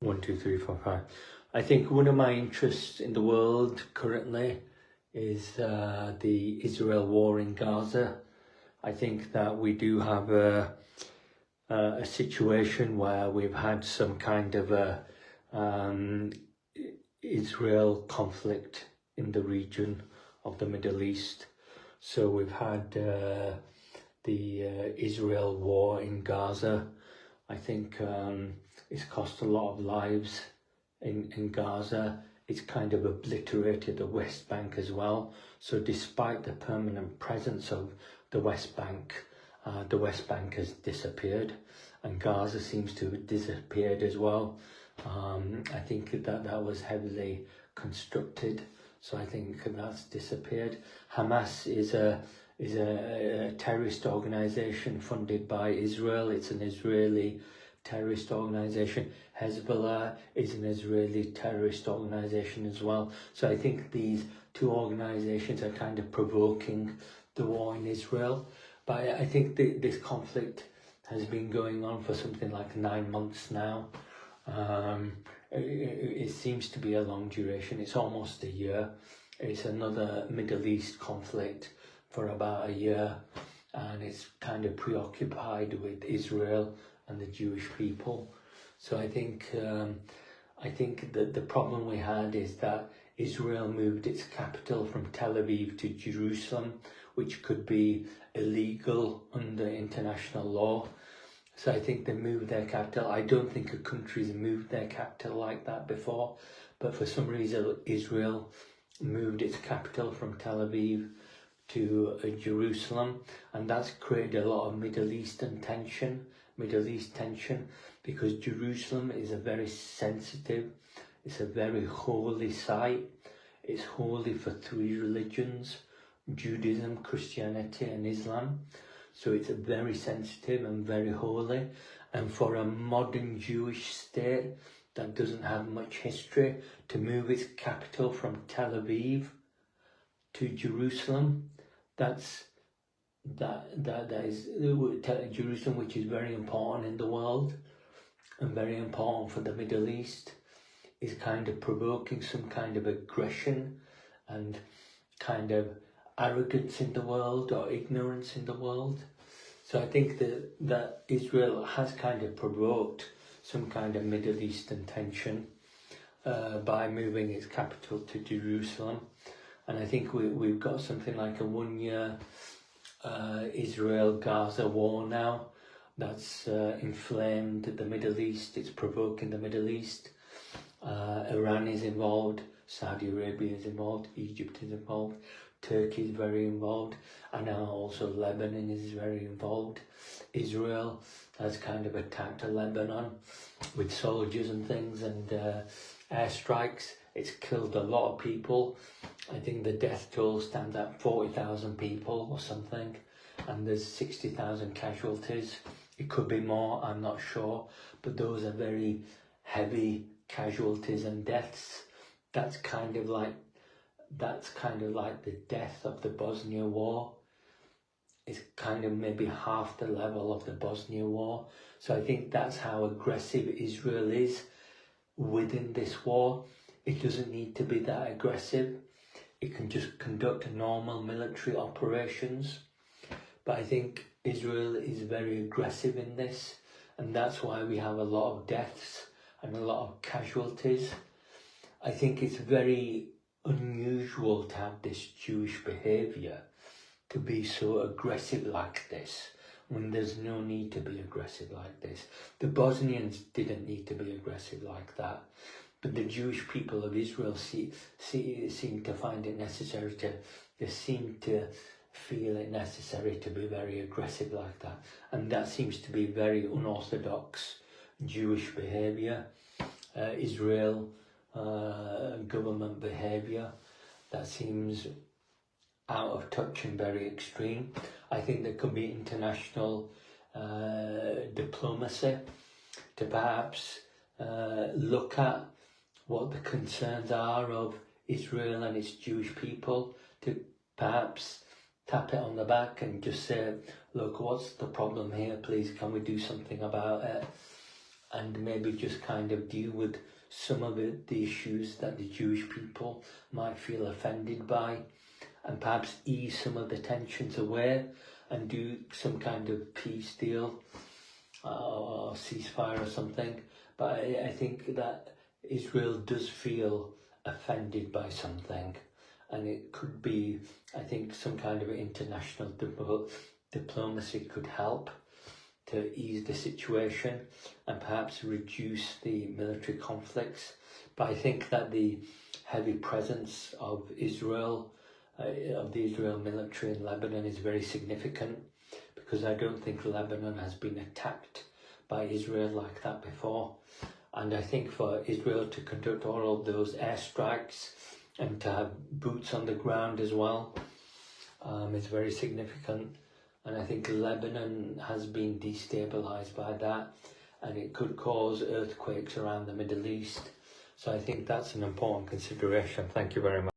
One, two, three, four, five. I think one of my interests in the world currently is the Israel war in Gaza. I think that we do have a situation where we've had some kind of a Israel conflict in the region of the Middle East. So we've had the Israel war in Gaza. I think it's cost a lot of lives in Gaza. It's kind of obliterated the West Bank as well. So despite the permanent presence of the West Bank has disappeared, and Gaza seems to have disappeared as well. I think that was heavily constructed, so I think that's disappeared. Hamas is a terrorist organization funded by Israel. It's an Israeli terrorist organization. Hezbollah is an Israeli terrorist organization as well. So I think these two organizations are kind of provoking the war in Israel. But I think this conflict has been going on for something like 9 months now. It seems to be a long duration. It's almost a year. It's another Middle East conflict for about a year, and it's kind of preoccupied with Israel and the Jewish people. So I think that the problem we had is that Israel moved its capital from Tel Aviv to Jerusalem, which could be illegal under international law. So I think they moved their capital. I don't think a country's moved their capital like that before, but for some reason Israel moved its capital from Tel Aviv to Jerusalem, and that's created a lot of Middle East tension, because Jerusalem is a very sensitive, it's a very holy site. It's holy for three religions: Judaism, Christianity and Islam. So it's very sensitive and very holy. And for a modern Jewish state that doesn't have much history, to move its capital from Tel Aviv to Jerusalem, that is Jerusalem, which is very important in the world and very important for the Middle East, is kind of provoking some kind of aggression and kind of arrogance in the world or ignorance in the world. So I think that Israel has kind of provoked some kind of Middle Eastern tension by moving its capital to Jerusalem. And I think we've got something like a 1 year Israel-Gaza war now that's inflamed the Middle East. It's provoking the Middle East. Iran is involved, Saudi Arabia is involved, Egypt is involved, Turkey is very involved, and now also Lebanon is very involved. Israel has kind of attacked Lebanon with soldiers and things and airstrikes. It's killed a lot of people. I think the death toll stands at 40,000 people or something, and there's 60,000 casualties. It could be more, I'm not sure, but those are very heavy casualties and deaths. That's kind of like the death of the Bosnia War. It's kind of maybe half the level of the Bosnia War. So I think that's how aggressive Israel is within this war. It doesn't need to be that aggressive. It can just conduct normal military operations. But I think Israel is very aggressive in this, and that's why we have a lot of deaths and a lot of casualties. I think it's very unusual to have this Jewish behaviour, to be so aggressive like this, when there's no need to be aggressive like this. The Bosnians didn't need to be aggressive like that, but the Jewish people of Israel seem to find it necessary they seem to feel it necessary to be very aggressive like that. And that seems to be very unorthodox Jewish behaviour. Israel government behaviour that seems out of touch and very extreme. I think there could be international diplomacy to perhaps look at what the concerns are of Israel and its Jewish people, to perhaps tap it on the back and just say, look, what's the problem here, please, can we do something about it? and maybe just kind of deal with some of the issues that the Jewish people might feel offended by, and perhaps ease some of the tensions away and do some kind of peace deal or ceasefire or something. But I think that Israel does feel offended by something, and it could be, I think, some kind of international diplomacy could help to ease the situation and perhaps reduce the military conflicts. But I think that the heavy presence of Israel, of the Israel military in Lebanon, is very significant, because I don't think Lebanon has been attacked by Israel like that before. And I think for Israel to conduct all of those airstrikes and to have boots on the ground as well is very significant. And I think Lebanon has been destabilised by that, and it could cause earthquakes around the Middle East. So I think that's an important consideration. Thank you very much.